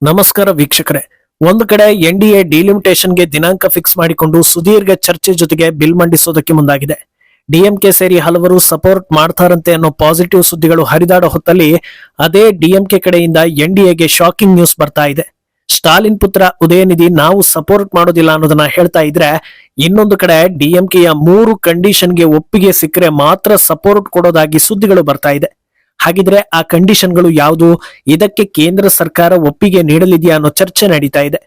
ನಮಸ್ಕಾರ ವೀಕ್ಷಕರೇ. ಒಂದು ಕಡೆ ಎನ್ಡಿಎ ಡಿಲಿಮಿಟೇಷನ್ಗೆ ದಿನಾಂಕ ಫಿಕ್ಸ್ ಮಾಡಿಕೊಂಡು ಸುದೀರ್ಘ ಚರ್ಚೆ ಜೊತೆಗೆ ಬಿಲ್ ಮಂಡಿಸೋದಕ್ಕೆ ಮುಂದಾಗಿದೆ. ಡಿಎಂಕೆ ಸೇರಿ ಹಲವರು ಸಪೋರ್ಟ್ ಮಾಡ್ತಾರಂತೆ ಅನ್ನೋ ಪಾಸಿಟಿವ್ ಸುದ್ದಿಗಳು ಹರಿದಾಡೋ ಹೊತ್ತಲ್ಲಿ ಅದೇ ಡಿಎಂಕೆ ಕಡೆಯಿಂದ ಎನ್ಡಿಎಗೆ ಶಾಕಿಂಗ್ ನ್ಯೂಸ್ ಬರ್ತಾ ಇದೆ. ಸ್ಟಾಲಿನ್ ಪುತ್ರ ಉದಯನಿಧಿ ನಾವು ಸಪೋರ್ಟ್ ಮಾಡೋದಿಲ್ಲ ಅನ್ನೋದನ್ನ ಹೇಳ್ತಾ ಇದ್ರೆ, ಇನ್ನೊಂದು ಕಡೆ ಡಿಎಂಕೆಯ 3 ಕಂಡೀಷನ್ಗೆ ಒಪ್ಪಿಗೆ ಸಿಕ್ಕರೆ ಮಾತ್ರ ಸಪೋರ್ಟ್ ಕೊಡೋದಾಗಿ ಸುದ್ದಿಗಳು ಬರ್ತಾ ಇದೆ. ಹಾಗಿದ್ರೆ ಆ ಕಂಡೀಷನ್ಗಳು ಯಾವುದು, ಇದಕ್ಕೆ ಕೇಂದ್ರ ಸರ್ಕಾರ ಒಪ್ಪಿಗೆ ನೀಡಲಿದೆಯಾ ಅನ್ನೋ ಚರ್ಚೆ ನಡೀತಾ ಇದೆ.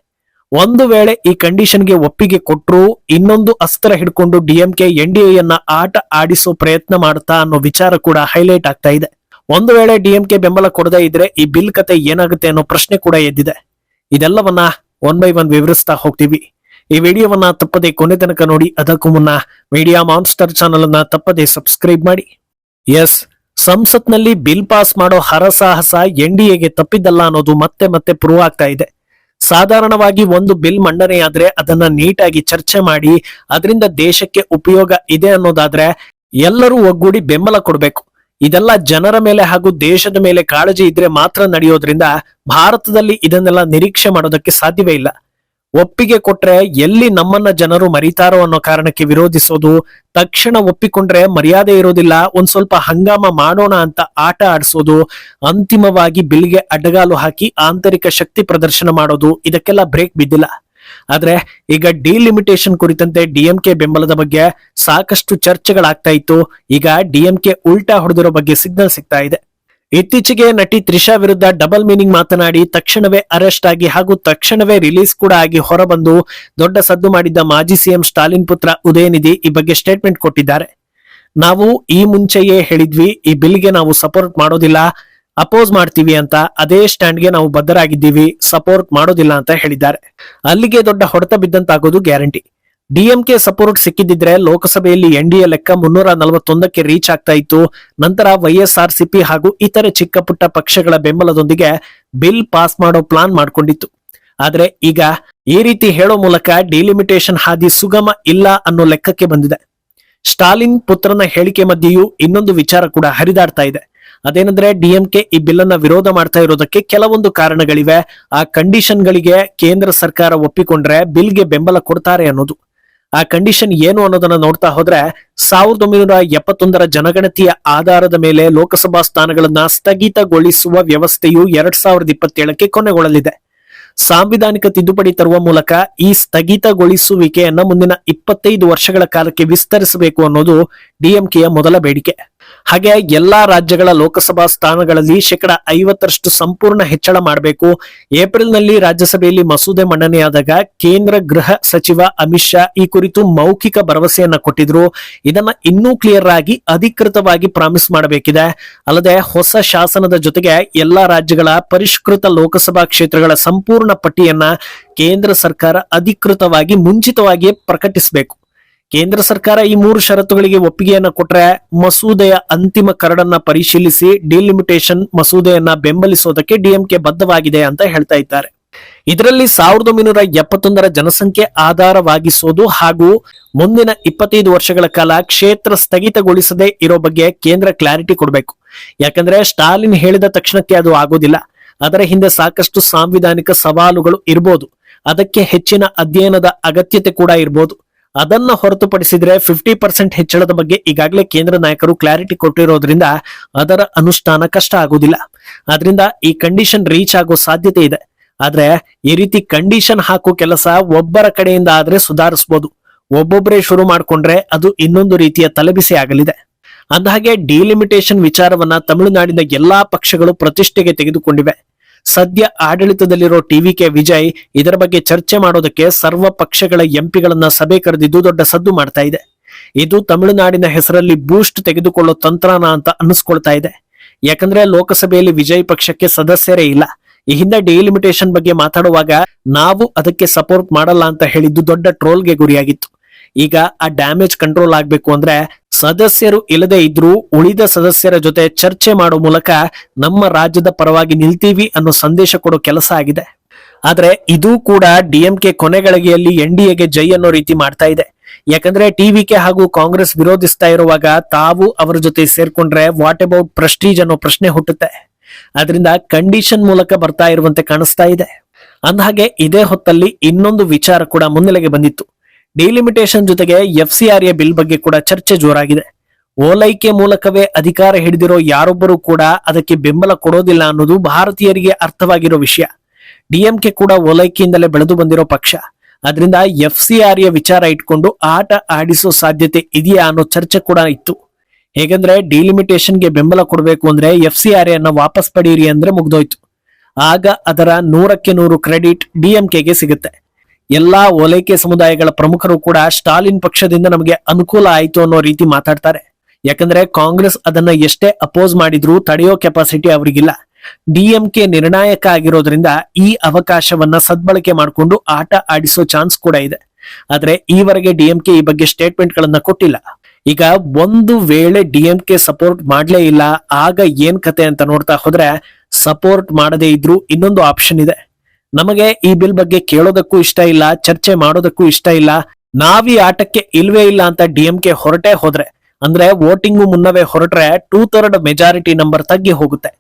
ಒಂದು ವೇಳೆ ಈ ಕಂಡೀಷನ್ಗೆ ಒಪ್ಪಿಗೆ ಕೊಟ್ಟರು ಇನ್ನೊಂದು ಅಸ್ತ್ರ ಹಿಡ್ಕೊಂಡು ಡಿಎಂಕೆ ಎನ್ಡಿಎಯನ್ನ ಆಟ ಆಡಿಸೋ ಪ್ರಯತ್ನ ಮಾಡುತ್ತಾ ಅನ್ನೋ ವಿಚಾರ ಕೂಡ ಹೈಲೈಟ್ ಆಗ್ತಾ ಇದೆ. ಒಂದು ವೇಳೆ ಡಿಎಂಕೆ ಬೆಂಬಲ ಕೊಡದೇ ಇದ್ರೆ ಈ ಬಿಲ್ ಕತೆ ಏನಾಗುತ್ತೆ ಅನ್ನೋ ಪ್ರಶ್ನೆ ಕೂಡ ಎದ್ದಿದೆ. ಇದೆಲ್ಲವನ್ನ ಒನ್ ಬೈ ಒನ್ ವಿವರಿಸ್ತಾ ಹೋಗ್ತೀವಿ. ಈ ವಿಡಿಯೋವನ್ನ ತಪ್ಪದೆ ಕೊನೆ ತನಕ ನೋಡಿ. ಅದಕ್ಕೂ ಮುನ್ನ ಮೀಡಿಯಾ ಮಾನ್ಸ್ಟರ್ ಚಾನಲ್ ಅನ್ನ ತಪ್ಪದೆ ಸಬ್ಸ್ಕ್ರೈಬ್ ಮಾಡಿ. ಎಸ್, ಸಂಸತ್ನಲ್ಲಿ ಬಿಲ್ ಪಾಸ್ ಮಾಡೋ ಹರಸಾಹಸ ಎನ್ಡಿಎಗೆ ತಪ್ಪಿದ್ದಲ್ಲ ಅನ್ನೋದು ಮತ್ತೆ ಮತ್ತೆ ಪ್ರೂವ್ ಆಗ್ತಾ ಇದೆ. ಸಾಧಾರಣವಾಗಿ ಒಂದು ಬಿಲ್ ಮಂಡನೆಯಾದ್ರೆ ಅದನ್ನ ನೀಟಾಗಿ ಚರ್ಚೆ ಮಾಡಿ ಅದರಿಂದ ದೇಶಕ್ಕೆ ಉಪಯೋಗ ಇದೆ ಅನ್ನೋದಾದ್ರೆ ಎಲ್ಲರೂ ಒಗ್ಗೂಡಿ ಬೆಂಬಲ ಕೊಡಬೇಕು. ಇದೆಲ್ಲ ಜನರ ಮೇಲೆ ಹಾಗೂ ದೇಶದ ಮೇಲೆ ಕಾಳಜಿ ಇದ್ರೆ ಮಾತ್ರ ನಡೆಯೋದ್ರಿಂದ ಭಾರತದಲ್ಲಿ ಇದನ್ನೆಲ್ಲ ನಿರೀಕ್ಷೆ ಮಾಡೋದಕ್ಕೆ ಸಾಧ್ಯವೇ ಇಲ್ಲ. ಒಪ್ಪಿಗೆ ಕೊಟ್ರೆ ಎಲ್ಲಿ ನಮ್ಮನ್ನ ಜನರು ಮರೀತಾರೋ ಅನ್ನೋ ಕಾರಣಕ್ಕೆ ವಿರೋಧಿಸೋದು, ತಕ್ಷಣ ಒಪ್ಪಿಕೊಂಡ್ರೆ ಮರ್ಯಾದೆ ಇರೋದಿಲ್ಲ, ಒಂದ್ ಸ್ವಲ್ಪ ಹಂಗಾಮ ಮಾಡೋಣ ಅಂತ ಆಟ ಆಡಿಸೋದು, ಅಂತಿಮವಾಗಿ ಬಿಲ್ಗೆ ಅಡ್ಡಗಾಲು ಹಾಕಿ ಆಂತರಿಕ ಶಕ್ತಿ ಪ್ರದರ್ಶನ ಮಾಡೋದು, ಇದಕ್ಕೆಲ್ಲ ಬ್ರೇಕ್ ಬಿದ್ದಿಲ್ಲ. ಆದ್ರೆ ಈಗ ಡಿಲಿಮಿಟೇಷನ್ ಕುರಿತಂತೆ ಡಿಎಂಕೆ ಬೆಂಬಲದ ಬಗ್ಗೆ ಸಾಕಷ್ಟು ಚರ್ಚೆಗಳಾಗ್ತಾ ಇತ್ತು. ಈಗ ಡಿಎಂಕೆ ಉಲ್ಟಾ ಹೊಡೆದಿರೋ ಬಗ್ಗೆ ಸಿಗ್ನಲ್ ಸಿಗ್ತಾ ಇದೆ. ಇತ್ತೀಚೆಗೆ ನಟಿ ತ್ರಿಷಾ ವಿರುದ್ಧ ಡಬಲ್ ಮೀನಿಂಗ್ ಮಾತನಾಡಿ ತಕ್ಷಣವೇ ಅರೆಸ್ಟ್ ಆಗಿ ಹಾಗೂ ತಕ್ಷಣವೇ ರಿಲೀಸ್ ಕೂಡ ಆಗಿ ಹೊರಬಂದು ದೊಡ್ಡ ಸದ್ದು ಮಾಡಿದ್ದ ಮಾಜಿ ಸಿಎಂ ಸ್ಟಾಲಿನ್ ಪುತ್ರ ಉದಯನಿಧಿ ಈ ಬಗ್ಗೆ ಸ್ಟೇಟ್ಮೆಂಟ್ ಕೊಟ್ಟಿದ್ದಾರೆ. ನಾವು ಈ ಮುಂಚೆಯೇ ಹೇಳಿದ್ವಿ, ಈ ಬಿಲ್ಗೆ ನಾವು ಸಪೋರ್ಟ್ ಮಾಡೋದಿಲ್ಲ, ಅಪೋಸ್ ಮಾಡ್ತೀವಿ ಅಂತ. ಅದೇ ಸ್ಟ್ಯಾಂಡ್ಗೆ ನಾವು ಬದ್ಧರಾಗಿದ್ದೀವಿ, ಸಪೋರ್ಟ್ ಮಾಡೋದಿಲ್ಲ ಅಂತ ಹೇಳಿದ್ದಾರೆ. ಅಲ್ಲಿಗೆ ದೊಡ್ಡ ಹೊಡೆತ ಬಿದ್ದಂತಾಗೋದು ಗ್ಯಾರಂಟಿ. ಡಿಎಂಕೆ ಸಪೋರ್ಟ್ ಸಿಕ್ಕಿದ್ರೆ ಲೋಕಸಭೆಯಲ್ಲಿ ಎನ್ಡಿಎ ಲೆಕ್ಕ 341ಕ್ಕೆ ರೀಚ್ ಆಗ್ತಾ ಇತ್ತು. ನಂತರ ವೈಎಸ್ಆರ್ಸಿಪಿ ಹಾಗೂ ಇತರೆ ಚಿಕ್ಕ ಪುಟ್ಟ ಪಕ್ಷಗಳ ಬೆಂಬಲದೊಂದಿಗೆ ಬಿಲ್ ಪಾಸ್ ಮಾಡೋ ಪ್ಲಾನ್ ಮಾಡ್ಕೊಂಡಿತ್ತು. ಆದ್ರೆ ಈಗ ಈ ರೀತಿ ಹೇಳೋ ಮೂಲಕ ಡಿಲಿಮಿಟೇಷನ್ ಹಾದಿ ಸುಗಮ ಇಲ್ಲ ಅನ್ನೋ ಲೆಕ್ಕಕ್ಕೆ ಬಂದಿದೆ. ಸ್ಟಾಲಿನ್ ಪುತ್ರನ ಹೇಳಿಕೆ ಮಧ್ಯೆಯೂ ಇನ್ನೊಂದು ವಿಚಾರ ಕೂಡ ಹರಿದಾಡ್ತಾ ಇದೆ. ಅದೇನಂದ್ರೆ ಡಿಎಂಕೆ ಈ ಬಿಲ್ ಅನ್ನ ವಿರೋಧ ಮಾಡ್ತಾ ಇರೋದಕ್ಕೆ ಕೆಲವೊಂದು ಕಾರಣಗಳಿವೆ. ಆ ಕಂಡೀಷನ್ಗಳಿಗೆ ಕೇಂದ್ರ ಸರ್ಕಾರ ಒಪ್ಪಿಕೊಂಡ್ರೆ ಬಿಲ್ಗೆ ಬೆಂಬಲ ಕೊಡ್ತಾರೆ ಅನ್ನೋದು. ಆ ಕಂಡೀಷನ್ ಏನು ಅನ್ನೋದನ್ನ ನೋಡ್ತಾ ಹೋದ್ರೆ 1971ರ ಜನಗಣತಿಯ ಆಧಾರದ ಮೇಲೆ ಲೋಕಸಭಾ ಸ್ಥಾನಗಳನ್ನ ಸ್ಥಗಿತಗೊಳಿಸುವ ವ್ಯವಸ್ಥೆಯು 2027ಕ್ಕೆ ಕೊನೆಗೊಳ್ಳಲಿದೆ. ಸಾಂವಿಧಾನಿಕ ತಿದ್ದುಪಡಿ ತರುವ ಮೂಲಕ ಈ ಸ್ಥಗಿತಗೊಳಿಸುವಿಕೆಯನ್ನ ಮುಂದಿನ 25 ವರ್ಷಗಳ ಕಾಲಕ್ಕೆ ವಿಸ್ತರಿಸಬೇಕು ಅನ್ನೋದು ಡಿಎಂಕೆಯ ಮೊದಲ ಬೇಡಿಕೆ. ಹಾಗೆ ಎಲ್ಲಾ ರಾಜ್ಯಗಳ ಲೋಕಸಭಾ ಸ್ಥಾನಗಳಲ್ಲಿ 50% ಸಂಪೂರ್ಣ ಹೆಚ್ಚಳ ಮಾಡಬೇಕು. ಏಪ್ರಿಲ್ ನಲ್ಲಿ ರಾಜ್ಯಸಭೆಯಲ್ಲಿ ಮಸೂದೆ ಮಂಡನೆಯಾದಾಗ ಕೇಂದ್ರ ಗೃಹ ಸಚಿವ ಅಮಿತ್ ಶಾ ಈ ಕುರಿತು ಮೌಖಿಕ ಭರವಸೆಯನ್ನ ಕೊಟ್ಟಿದ್ರು. ಇದನ್ನ ಇನ್ನೂ ಕ್ಲಿಯರ್ ಆಗಿ ಅಧಿಕೃತವಾಗಿ ಪ್ರಾಮಿಸ್ ಮಾಡಬೇಕಿದೆ. ಅಲ್ಲದೆ ಹೊಸ ಶಾಸನದ ಜೊತೆಗೆ ಎಲ್ಲಾ ರಾಜ್ಯಗಳ ಪರಿಷ್ಕೃತ ಲೋಕಸಭಾ ಕ್ಷೇತ್ರಗಳ ಸಂಪೂರ್ಣ ಪಟ್ಟಿಯನ್ನ ಕೇಂದ್ರ ಸರ್ಕಾರ ಅಧಿಕೃತವಾಗಿ ಮುಂಚಿತವಾಗಿಯೇ ಪ್ರಕಟಿಸಬೇಕು. ಕೇಂದ್ರ ಸರ್ಕಾರ ಈ 3 ಷರತ್ತುಗಳಿಗೆ ಒಪ್ಪಿಗೆಯನ್ನ ಕೊಟ್ರೆ ಮಸೂದೆಯ ಅಂತಿಮ ಕರಡನ್ನ ಪರಿಶೀಲಿಸಿ ಡಿಲಿಮಿಟೇಷನ್ ಮಸೂದೆಯನ್ನ ಬೆಂಬಲಿಸೋದಕ್ಕೆ ಡಿಎಂಕೆ ಬದ್ಧವಾಗಿದೆ ಅಂತ ಹೇಳ್ತಾ ಇದ್ದಾರೆ. ಇದರಲ್ಲಿ 1971ರ ಜನಸಂಖ್ಯೆ ಆಧಾರವಾಗಿಸೋದು ಹಾಗೂ ಮುಂದಿನ 25 ವರ್ಷಗಳ ಕಾಲ ಕ್ಷೇತ್ರ ಸ್ಥಗಿತಗೊಳಿಸದೇ ಇರೋ ಬಗ್ಗೆ ಕೇಂದ್ರ ಕ್ಲಾರಿಟಿ ಕೊಡಬೇಕು. ಯಾಕಂದ್ರೆ ಸ್ಟಾಲಿನ್ ಹೇಳಿದ ತಕ್ಷಣಕ್ಕೆ ಅದು ಆಗೋದಿಲ್ಲ. ಅದರ ಹಿಂದೆ ಸಾಕಷ್ಟು ಸಾಂವಿಧಾನಿಕ ಸವಾಲುಗಳು ಇರಬಹುದು. ಅದಕ್ಕೆ ಹೆಚ್ಚಿನ ಅಧ್ಯಯನದ ಅಗತ್ಯತೆ ಕೂಡ ಇರಬಹುದು. ಅದನ್ನ ಹೊರತುಪಡಿಸಿದ್ರೆ 50% ಹೆಚ್ಚಳದ ಬಗ್ಗೆ ಈಗಾಗಲೇ ಕೇಂದ್ರ ನಾಯಕರು ಕ್ಲಾರಿಟಿ ಕೊಟ್ಟಿರೋದ್ರಿಂದ ಅದರ ಅನುಷ್ಠಾನ ಕಷ್ಟ ಆಗುದಿಲ್ಲ. ಆದ್ರಿಂದ ಈ ಕಂಡೀಷನ್ ರೀಚ್ ಆಗೋ ಸಾಧ್ಯತೆ ಇದೆ. ಆದ್ರೆ ಈ ರೀತಿ ಕಂಡೀಷನ್ ಹಾಕೋ ಕೆಲಸ ಒಬ್ಬರ ಕಡೆಯಿಂದ ಆದ್ರೆ ಸುಧಾರಿಸಬಹುದು. ಒಬ್ಬೊಬ್ಬರೇ ಶುರು ಮಾಡ್ಕೊಂಡ್ರೆ ಅದು ಇನ್ನೊಂದು ರೀತಿಯ ತಲೆಬಿಸಿ ಆಗಲಿದೆ. ಅಂದಹಾಗೆ ಡಿಲಿಮಿಟೇಷನ್ ವಿಚಾರವನ್ನ ತಮಿಳುನಾಡಿನ ಎಲ್ಲಾ ಪಕ್ಷಗಳು ಪ್ರತಿಷ್ಠೆಗೆ ತೆಗೆದುಕೊಂಡಿವೆ. ಸದ್ಯ ಆಡಳಿತದಲ್ಲಿರೋ ಟಿವಿಕೆ ವಿಜಯ್ ಇದರ ಬಗ್ಗೆ ಚರ್ಚೆ ಮಾಡೋದಕ್ಕೆ ಸರ್ವ ಪಕ್ಷಗಳ ಎಂಪಿಗಳನ್ನ ಸಭೆ ಕರೆದಿದ್ದು ದೊಡ್ಡ ಸದ್ದು ಮಾಡ್ತಾ ಇದೆ. ಇದು ತಮಿಳುನಾಡಿನ ಹೆಸರಲ್ಲಿ ಬೂಸ್ಟ್ ತೆಗೆದುಕೊಳ್ಳೋ ತಂತ್ರನ ಅಂತ ಅನ್ನಿಸ್ಕೊಳ್ತಾ ಇದೆ. ಯಾಕಂದ್ರೆ ಲೋಕಸಭೆಯಲ್ಲಿ ವಿಜಯ್ ಪಕ್ಷಕ್ಕೆ ಸದಸ್ಯರೇ ಇಲ್ಲ. ಈ ಹಿಂದೆ ಡಿಲಿಮಿಟೇಷನ್ ಬಗ್ಗೆ ಮಾತಾಡುವಾಗ ನಾವು ಅದಕ್ಕೆ ಸಪೋರ್ಟ್ ಮಾಡಲ್ಲ ಅಂತ ಹೇಳಿದ್ದು ದೊಡ್ಡ ಟ್ರೋಲ್ಗೆ ಗುರಿಯಾಗಿತ್ತು. ಈಗ ಆ ಡ್ಯಾಮೇಜ್ ಕಂಟ್ರೋಲ್ ಆಗ್ಬೇಕು ಅಂದ್ರೆ ಸದಸ್ಯರು ಇಲ್ಲದೆ ಇದ್ರೂ ಉಳಿದ ಸದಸ್ಯರ ಜೊತೆ ಚರ್ಚೆ ಮಾಡೋ ಮೂಲಕ ನಮ್ಮ ರಾಜ್ಯದ ಪರವಾಗಿ ನಿಲ್ತೀವಿ ಅನ್ನೋ ಸಂದೇಶ ಕೊಡೋ ಕೆಲಸ ಆಗಿದೆ. ಆದ್ರೆ ಇದು ಕೂಡ ಡಿಎಂಕೆ ಕೊನೆಗಳಿಗೆಯಲ್ಲಿ ಎನ್ಡಿಎಗೆ ಜೈ ಅನ್ನೋ ರೀತಿ ಮಾಡ್ತಾ ಇದೆ. ಯಾಕಂದ್ರೆ ಟಿವಿಕೆ ಹಾಗೂ ಕಾಂಗ್ರೆಸ್ ವಿರೋಧಿಸ್ತಾ ಇರುವಾಗ ತಾವು ಅವರ ಜೊತೆ ಸೇರ್ಕೊಂಡ್ರೆ ವಾಟ್ ಅಬೌಟ್ ಪ್ರೆಸ್ಟೀಜ್ ಅನ್ನೋ ಪ್ರಶ್ನೆ ಹುಟ್ಟುತ್ತೆ. ಅದರಿಂದ ಕಂಡೀಷನ್ ಮೂಲಕ ಬರ್ತಾ ಇರುವಂತೆ ಕಾಣಿಸ್ತಾ ಇದೆ. ಅಂದಹಾಗೆ ಇದೇ ಹೊತ್ತಲ್ಲಿ ಇನ್ನೊಂದು ವಿಚಾರ ಕೂಡ ಮುನ್ನೆಲೆಗೆ ಬಂದಿತ್ತು. ಡಿಲಿಮಿಟೇಷನ್ ಜೊತೆಗೆ FCRA ಬಿಲ್ ಬಗ್ಗೆ ಕೂಡ ಚರ್ಚೆ ಜೋರಾಗಿದೆ. ಓಲೈಕೆ ಮೂಲಕವೇ ಅಧಿಕಾರ ಹಿಡಿದಿರೋ ಯಾರೊಬ್ಬರು ಕೂಡ ಅದಕ್ಕೆ ಬೆಂಬಲ ಕೊಡೋದಿಲ್ಲ ಅನ್ನೋದು ಭಾರತೀಯರಿಗೆ ಅರ್ಥವಾಗಿರೋ ವಿಷಯ. DMK ಕೂಡ ಓಲೈಕೆಯಿಂದಲೇ ಬೆಳೆದು ಬಂದಿರೋ ಪಕ್ಷ. ಅದರಿಂದ FCRA ವಿಚಾರ ಇಟ್ಕೊಂಡು ಆಟ ಆಡಿಸೋ ಸಾಧ್ಯತೆ ಇದೆಯಾ ಅನ್ನೋ ಚರ್ಚೆ ಕೂಡ ಇತ್ತು. ಹೇಗೆಂದ್ರೆ ಡಿಲಿಮಿಟೇಷನ್ಗೆ ಬೆಂಬಲ ಕೊಡಬೇಕು ಅಂದ್ರೆ FCRA ಅನ್ನ ವಾಪಸ್ ಪಡೀರಿ ಅಂದ್ರೆ ಮುಗ್ದೋಯ್ತು. ಆಗ ಅದರ 100ಕ್ಕೆ 100 ಕ್ರೆಡಿಟ್ DMKಗೆ ಸಿಗುತ್ತೆ. ಎಲ್ಲಾ ಓಲೈಕೆ ಸಮುದಾಯಗಳ ಪ್ರಮುಖರು ಕೂಡ ಸ್ಟಾಲಿನ್ ಪಕ್ಷದಿಂದ ನಮಗೆ ಅನುಕೂಲ ಆಯ್ತು ಅನ್ನೋ ರೀತಿ ಮಾತಾಡ್ತಾರೆ. ಯಾಕಂದ್ರೆ ಕಾಂಗ್ರೆಸ್ ಅದನ್ನ ಎಷ್ಟೇ ಅಪೋಸ್ ಮಾಡಿದ್ರೂ ತಡೆಯೋ ಕೆಪಾಸಿಟಿ ಅವರಿಗಿಲ್ಲ. DMK ನಿರ್ಣಾಯಕ ಆಗಿರೋದ್ರಿಂದ ಈ ಅವಕಾಶವನ್ನ ಸದ್ಬಳಕೆ ಮಾಡಿಕೊಂಡು ಆಟ ಆಡಿಸೋ ಚಾನ್ಸ್ ಕೂಡ ಇದೆ. ಆದ್ರೆ ಈವರೆಗೆ DMK ಈ ಬಗ್ಗೆ ಸ್ಟೇಟ್ಮೆಂಟ್ ಗಳನ್ನ ಕೊಟ್ಟಿಲ್ಲ. ಈಗ ಒಂದು ವೇಳೆ DMK ಸಪೋರ್ಟ್ ಮಾಡ್ಲೇ ಇಲ್ಲ, ಆಗ ಏನ್ ಕತೆ ಅಂತ ನೋಡ್ತಾ ಹೋದ್ರೆ, ಸಪೋರ್ಟ್ ಮಾಡದೇ ಇದ್ರೂ ಇನ್ನೊಂದು ಆಪ್ಷನ್ ಇದೆ. ನಮಗೆ ಈ ಬಿಲ್ ಬಗ್ಗೆ ಕೇಳೋದಕ್ಕೂ ಇಷ್ಟ ಇಲ್ಲ, ಚರ್ಚೆ ಮಾಡೋದಕ್ಕೂ ಇಷ್ಟ ಇಲ್ಲ, ನಾವೀ ಆಟಕ್ಕೆ ಇಲ್ವೇ ಇಲ್ಲ ಅಂತ DMK ಹೊರಟೇ ಹೋದ್ರೆ, ಅಂದ್ರೆ ವೋಟಿಂಗು ಮುನ್ನವೇ ಹೊರಟ್ರೆ 2/3 ಮೆಜಾರಿಟಿ ನಂಬರ್ ತಗ್ಗಿ ಹೋಗುತ್ತೆ.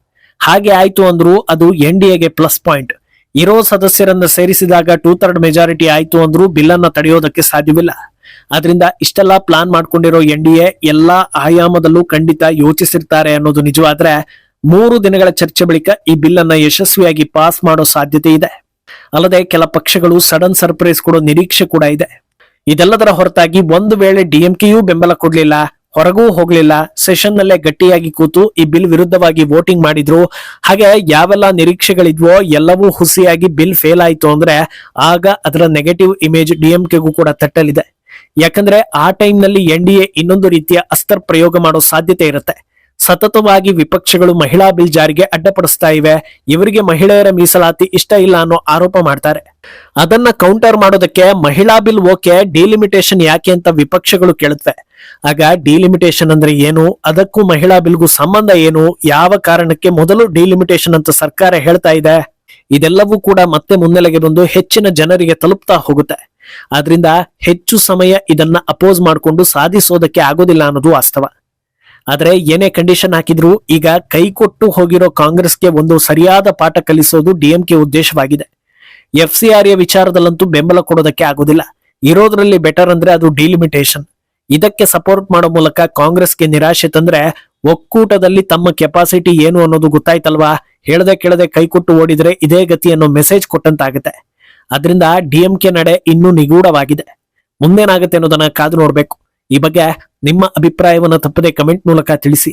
ಹಾಗೆ ಆಯ್ತು ಅಂದ್ರೂ ಅದು NDAಗೆ ಪ್ಲಸ್ ಪಾಯಿಂಟ್. ಇರೋ ಸದಸ್ಯರನ್ನ ಸೇರಿಸಿದಾಗ 2/3 ಮೆಜಾರಿಟಿ ಆಯ್ತು ಅಂದ್ರೂ ಬಿಲ್ ಅನ್ನ ತಡೆಯೋದಕ್ಕೆ ಸಾಧ್ಯವಿಲ್ಲ. ಆದ್ರಿಂದ ಇಷ್ಟೆಲ್ಲಾ ಪ್ಲಾನ್ ಮಾಡ್ಕೊಂಡಿರೋ NDA ಎಲ್ಲಾ ಆಯಾಮದಲ್ಲೂ ಖಂಡಿತ ಯೋಚಿಸಿರ್ತಾರೆ ಅನ್ನೋದು ನಿಜವಾದ್ರೆ 3 ದಿನಗಳ ಚರ್ಚೆ ಬಳಿಕ ಈ ಬಿಲ್ ಅನ್ನ ಯಶಸ್ವಿಯಾಗಿ ಪಾಸ್ ಮಾಡೋ ಸಾಧ್ಯತೆ ಇದೆ. ಅಲ್ಲದೆ ಕೆಲ ಪಕ್ಷಗಳು ಸಡನ್ ಸರ್ಪ್ರೈಸ್ ಕೊಡೋ ನಿರೀಕ್ಷೆ ಕೂಡ ಇದೆ. ಇದೆಲ್ಲದರ ಹೊರತಾಗಿ ಒಂದು ವೇಳೆ DMKಯೂ ಬೆಂಬಲ ಕೊಡ್ಲಿಲ್ಲ, ಹೊರಗೂ ಹೋಗ್ಲಿಲ್ಲ, ಸೆಷನ್ ನಲ್ಲೇ ಗಟ್ಟಿಯಾಗಿ ಕೂತು ಈ ಬಿಲ್ ವಿರುದ್ಧವಾಗಿ ವೋಟಿಂಗ್ ಮಾಡಿದ್ರು, ಹಾಗೆ ಯಾವೆಲ್ಲ ನಿರೀಕ್ಷೆಗಳಿದ್ವೋ ಎಲ್ಲವೂ ಹುಸಿಯಾಗಿ ಬಿಲ್ ಫೇಲ್ ಆಯ್ತು ಅಂದ್ರೆ ಆಗ ಅದರ ನೆಗೆಟಿವ್ ಇಮೇಜ್ DMKಗೂ ಕೂಡ ತಟ್ಟಲಿದೆ. ಯಾಕಂದ್ರೆ ಆ ಟೈಮ್ ನಲ್ಲಿ NDA ಇನ್ನೊಂದು ರೀತಿಯ ಅಸ್ತ್ರ ಪ್ರಯೋಗ ಮಾಡೋ ಸಾಧ್ಯತೆ ಇರುತ್ತೆ. ಸತತವಾಗಿ ವಿಪಕ್ಷಗಳು ಮಹಿಳಾ ಬಿಲ್ ಜಾರಿಗೆ ಅಡ್ಡಪಡಿಸ್ತಾ ಇವೆ, ಇವರಿಗೆ ಮಹಿಳೆಯರ ಮೀಸಲಾತಿ ಇಷ್ಟ ಇಲ್ಲ ಅನ್ನೋ ಆರೋಪ ಮಾಡ್ತಾರೆ. ಅದನ್ನ ಕೌಂಟರ್ ಮಾಡೋದಕ್ಕೆ ಮಹಿಳಾ ಬಿಲ್ ಓಕೆ, ಡಿಲಿಮಿಟೇಷನ್ ಯಾಕೆ ಅಂತ ವಿಪಕ್ಷಗಳು ಕೇಳುತ್ತವೆ. ಆಗ ಡಿಲಿಮಿಟೇಷನ್ ಅಂದ್ರೆ ಏನು, ಅದಕ್ಕೂ ಮಹಿಳಾ ಬಿಲ್ಗೂ ಸಂಬಂಧ ಏನು, ಯಾವ ಕಾರಣಕ್ಕೆ ಮೊದಲು ಡಿಲಿಮಿಟೇಷನ್ ಅಂತ ಸರ್ಕಾರ ಹೇಳ್ತಾ ಇದೆ, ಇದೆಲ್ಲವೂ ಕೂಡ ಮತ್ತೆ ಮುನ್ನೆಲೆಗೆ ಬಂದು ಹೆಚ್ಚಿನ ಜನರಿಗೆ ತಲುಪ್ತಾ ಹೋಗುತ್ತೆ. ಆದ್ರಿಂದ ಹೆಚ್ಚು ಸಮಯ ಇದನ್ನ ಅಪೋಸ್ ಮಾಡಿಕೊಂಡು ಸಾಧಿಸೋದಕ್ಕೆ ಆಗೋದಿಲ್ಲ ಅನ್ನೋದು ವಾಸ್ತವ. ಆದ್ರೆ ಏನೇ ಕಂಡೀಷನ್ ಹಾಕಿದ್ರು ಈಗ ಕೈಕೊಟ್ಟು ಹೋಗಿರೋ ಕಾಂಗ್ರೆಸ್ಗೆ ಒಂದು ಸರಿಯಾದ ಪಾಠ ಕಲಿಸೋದು DMK ಉದ್ದೇಶವಾಗಿದೆ. FCRA ವಿಚಾರದಲ್ಲಂತೂ ಬೆಂಬಲ ಕೊಡೋದಕ್ಕೆ ಆಗೋದಿಲ್ಲ. ಇರೋದ್ರಲ್ಲಿ ಬೆಟರ್ ಅಂದ್ರೆ ಅದು ಡಿಲಿಮಿಟೇಷನ್. ಇದಕ್ಕೆ ಸಪೋರ್ಟ್ ಮಾಡೋ ಮೂಲಕ ಕಾಂಗ್ರೆಸ್ಗೆ ನಿರಾಶೆ ತಂದ್ರೆ ಒಕ್ಕೂಟದಲ್ಲಿ ತಮ್ಮ ಕೆಪಾಸಿಟಿ ಏನು ಅನ್ನೋದು ಗೊತ್ತಾಯ್ತಲ್ವಾ, ಹೇಳದೆ ಕೇಳದೆ ಕೈಕೊಟ್ಟು ಓಡಿದ್ರೆ ಇದೇ ಗತಿ ಅನ್ನೋ ಮೆಸೇಜ್ ಕೊಟ್ಟಂತಾಗುತ್ತೆ. ಅದರಿಂದ DMK ನಡೆ ಇನ್ನೂ ನಿಗೂಢವಾಗಿದೆ. ಮುಂದೇನಾಗುತ್ತೆ ಅನ್ನೋದನ್ನ ಕಾದು ನೋಡ್ಬೇಕು. ಈ ಬಗ್ಗೆ ನಿಮ್ಮ ಅಭಿಪ್ರಾಯವನ್ನ ತಪ್ಪದೆ ಕಮೆಂಟ್ ಮೂಲಕ ತಿಳಿಸಿ.